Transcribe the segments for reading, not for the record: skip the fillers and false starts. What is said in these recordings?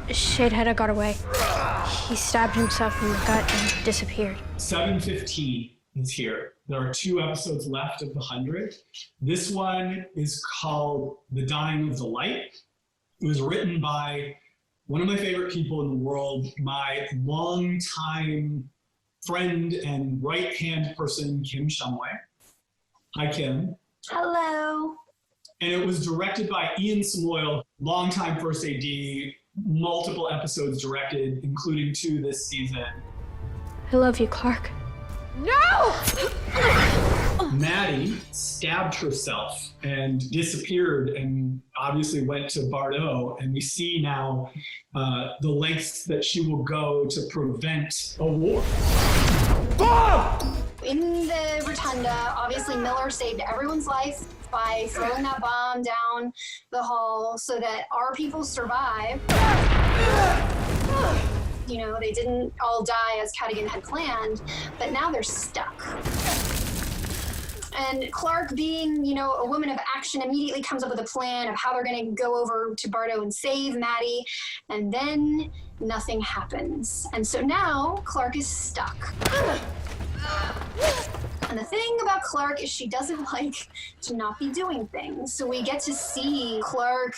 Shadehead got away. He stabbed himself in the gut and disappeared. 715 is here. There are 2 episodes left of the 100. This one is called The Dying of the Light. It was written by one of my favorite people in the world, my longtime friend and right-hand person, Kim Shumway. Hi, Kim. Hello. And it was directed by Ian Samoil, longtime first AD, multiple episodes directed, including 2 this season. I love you, Clark. No! Maddie stabbed herself and disappeared and obviously went to Bordeaux. And we see now the lengths that she will go to prevent a war. Bomb! In the rotunda, obviously Miller saved everyone's life by throwing that bomb down the hall so that our people survive. You know, they didn't all die as Cadigan had planned, but now they're stuck. And Clark, being, you know, a woman of action, immediately comes up with a plan of how they're going to go over to Bordeaux and save Maddie. And then nothing happens. And so now Clark is stuck. And the thing about Clark is she doesn't like to not be doing things. So we get to see Clark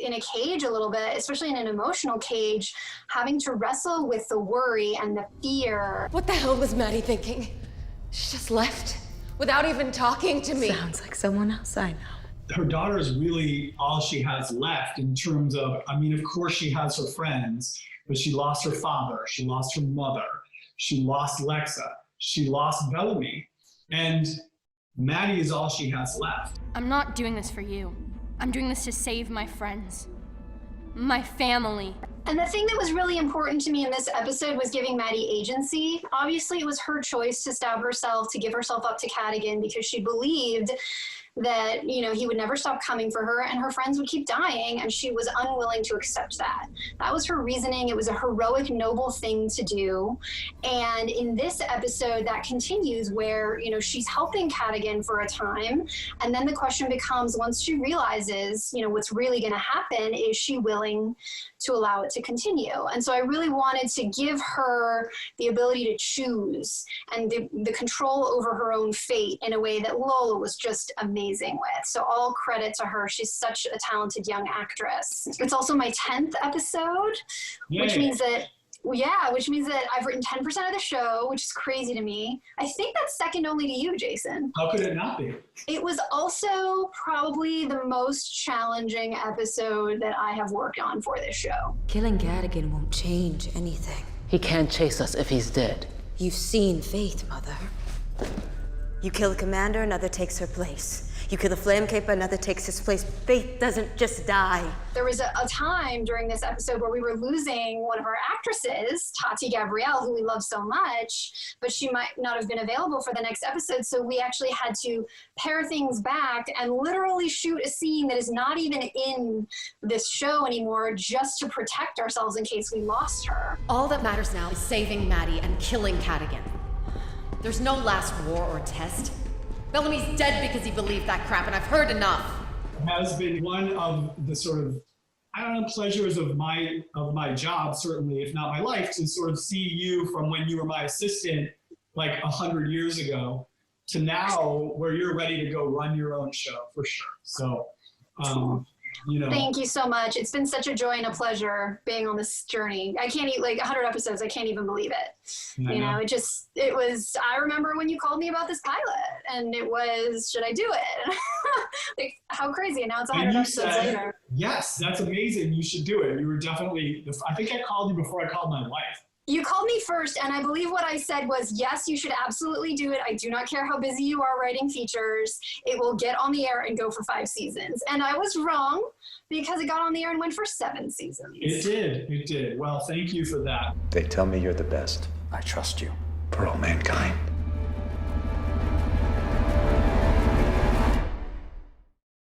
in a cage a little bit, especially in an emotional cage, having to wrestle with the worry and the fear. What the hell was Maddie thinking? She just left without even talking to me. Sounds like someone else I know. Her daughter is really all she has left in terms of, I mean, of course she has her friends, but she lost her father, she lost her mother, she lost Lexa, she lost Bellamy, and Maddie is all she has left. I'm not doing this for you. I'm doing this to save my friends, my family. And the thing that was really important to me in this episode was giving Maddie agency. Obviously, it was her choice to stab herself, to give herself up to Cadigan because she believed that, you know, he would never stop coming for her and her friends would keep dying, and she was unwilling to accept that. That was her reasoning. It was a heroic, noble thing to do. And in this episode, that continues where, you know, she's helping Cadigan for a time, and then the question becomes, once she realizes, you know, what's really going to happen, is she willing to allow it to continue? And so I really wanted to give her the ability to choose and the control over her own fate in a way that Lola was just amazing with. So all credit to her. She's such a talented young actress. It's also my 10th episode, which means that I've written 10% of the show, which is crazy to me. I think that's second only to you, Jason. How could it not be? It was also probably the most challenging episode that I have worked on for this show. Killing Cadigan won't change anything. He can't chase us if he's dead. You've seen Faith, Mother. You kill the commander, another takes her place. You kill the Flamecaper, another takes his place. Faith doesn't just die. There was a time during this episode where we were losing one of our actresses, Tati Gabrielle, who we love so much, but she might not have been available for the next episode, so we actually had to pare things back and literally shoot a scene that is not even in this show anymore, just to protect ourselves in case we lost her. All that matters now is saving Maddie and killing Cadigan. There's no last war or test. Bellamy's dead because he believed that crap, and I've heard enough. It has been one of the sort of, I don't know, pleasures of my job, certainly, if not my life, to sort of see you from when you were my assistant like 100 years ago to now where you're ready to go run your own show, for sure. So, you know. Thank you so much. It's been such a joy and a pleasure being on this journey. I can't, like 100 episodes, I can't even believe it. You know, it was, I remember when you called me about this pilot and it was, should I do it? Like, how crazy. And now it's 100 episodes later. Yes, that's amazing. You should do it. You were definitely, I think I called you before I called my wife. You called me first, and I believe what I said was, yes, you should absolutely do it. I do not care how busy you are writing features. It will get on the air and go for 5 seasons. And I was wrong, because it got on the air and went for 7 seasons. It did. Well, thank you for that. They tell me you're the best. I trust you. For all mankind.